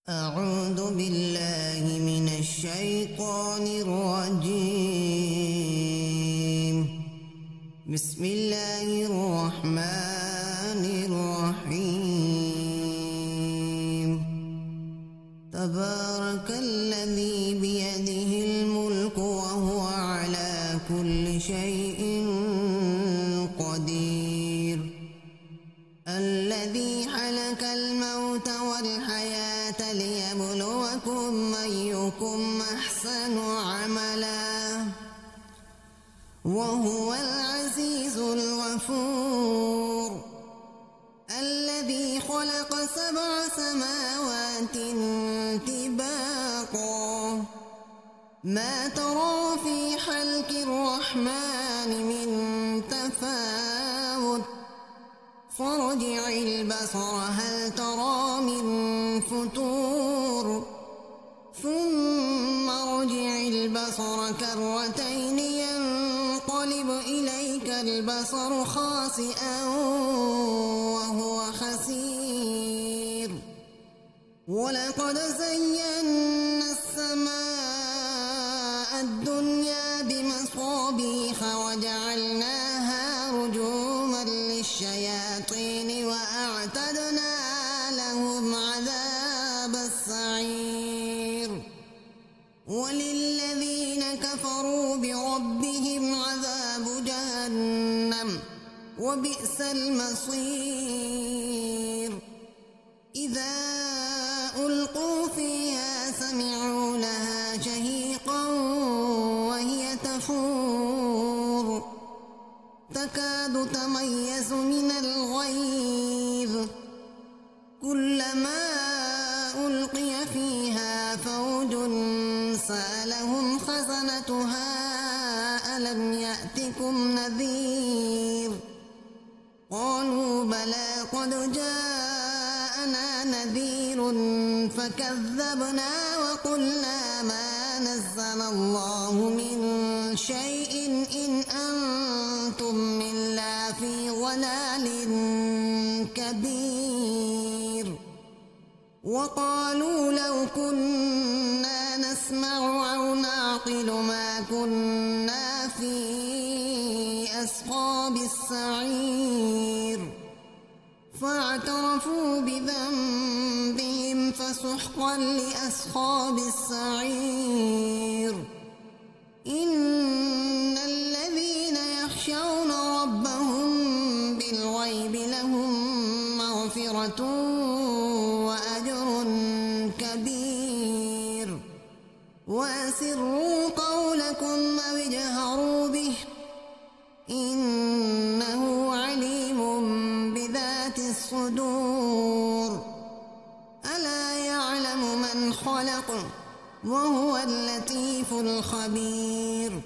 أعوذ بالله من الشيطان الرجيم. بسم الله الرحمن الرحيم. تبارك الذي بيده الملك وهو على كل شيء قدير. الذي خلق الموت والحياة ليبلوكم أيكم أحسن عملا وهو العزيز الغفور. الذي خلق 7 سماوات طباقا ما ترى في خلق الرحمن من تفاوت فارجع البصر هل ترى من فتور ثم ارجع البصر كرتين ينقلب إليك البصر خاسئا وهو حسير. ولقد زينا السماء الدنيا بمصابيح وجعلناها رجوما للشياطين وأعتدنا لهم عذاب السعير. وللذين كفروا بربهم عذاب جهنم وبئس المصير. إذا ألقوا فيها سمعوا لها شهيقا وهي تفور تكاد تميز من الغيظ كلما ألقي فيها فوج سألهم خزنتها ألم يأتكم نذير قالوا بلى قد جاءنا نذير فكذبنا وقلنا ما نزل الله من شيء إن أنتم إلا في ضلال كبير. وقالوا لو كنا نسمع أو نعقل ما كنا في أصحاب السعير فاعترفوا بذنبهم فسحقا لأصحاب السعير. إن الذين يخشون ربهم بالغيب لهم مغفرة وأجر كبير. وأسروا قولكم أو اجهروا به إنه عليم بذات الصدور. ألا يعلم من خلق وهو اللطيف الخبير.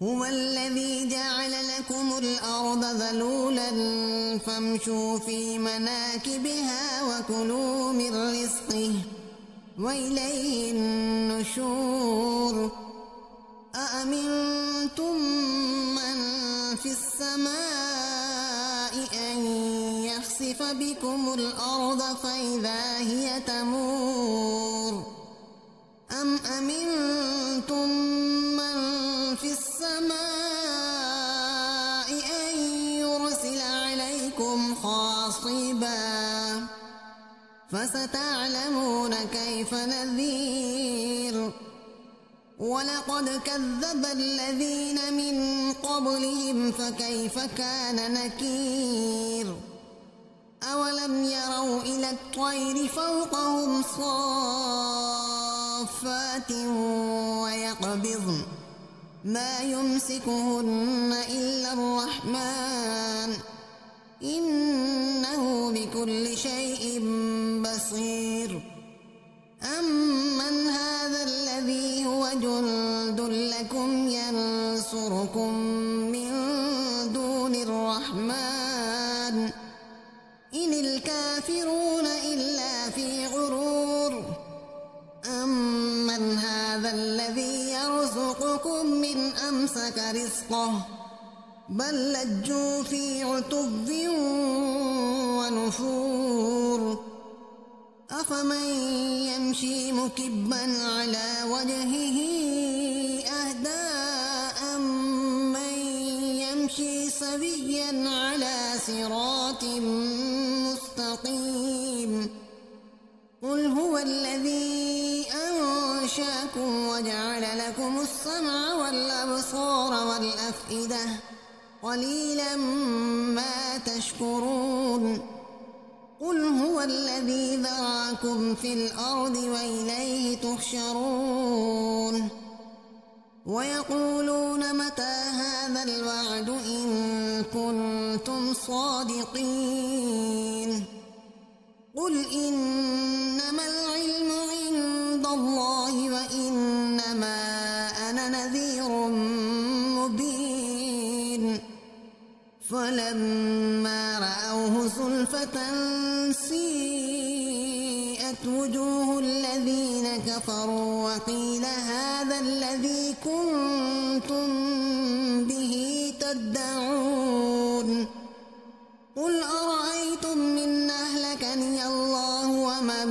هو الذي جعل لكم الأرض ذلولا فامشوا في مناكبها وكلوا من رزقه وإليه النشور. أأمنتم من في السماء أن يخسف بكم الأرض فإذا هي تمور أم أمنتم من في السماء أن يرسل عليكم حاصبا فستعلمون كيف نذير. ولقد كذب الذين من قبلهم فكيف كان نكير. أولم يروا إلى الطير فوقهم صافات ويقبضن ما يمسكهن إلا الرحمن إنه بكل شيء بصير. أمن هذا الذي هو جند لكم ينصركم من دون الرحمن إن الكافرون إلا في غرور. أمن هذا الذي يرزقكم من أمسك رزقه بل لجوا في عتب ونفور. أفمن يمشي مكبا على وجهه أهدى أمن يمشي سويا على صراط مستقيم قل هو الذي أنشأكم وجعل لكم السمع والأبصار والأفئدة قليلا ما تشكرون قل هو الذي ذرأكم في الأرض وإليه تحشرون ويقولون متى هذا الوعد إن كنتم صادقين قل إنما العلم عند الله وإنما أنا نذير مبين فلما رأوه زلفة سيئت وجوه الذين كفروا وقيل هذا الذي كنتم به تدعون قل أرأيتم إن أهلكني الله ومن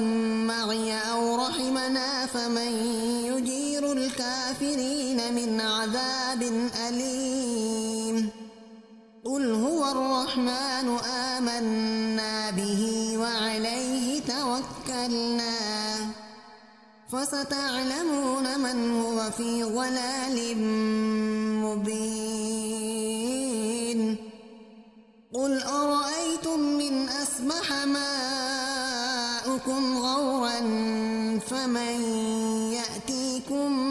معي أو رحمنا فمن يجير الكافرين من عذاب أليم قل هو الرحمن آمنا به وعليه توكلنا فستعلمون من هو في ضلال مبين قل أرأيتم من أصبح ماؤكم غورا فمن يأتيكم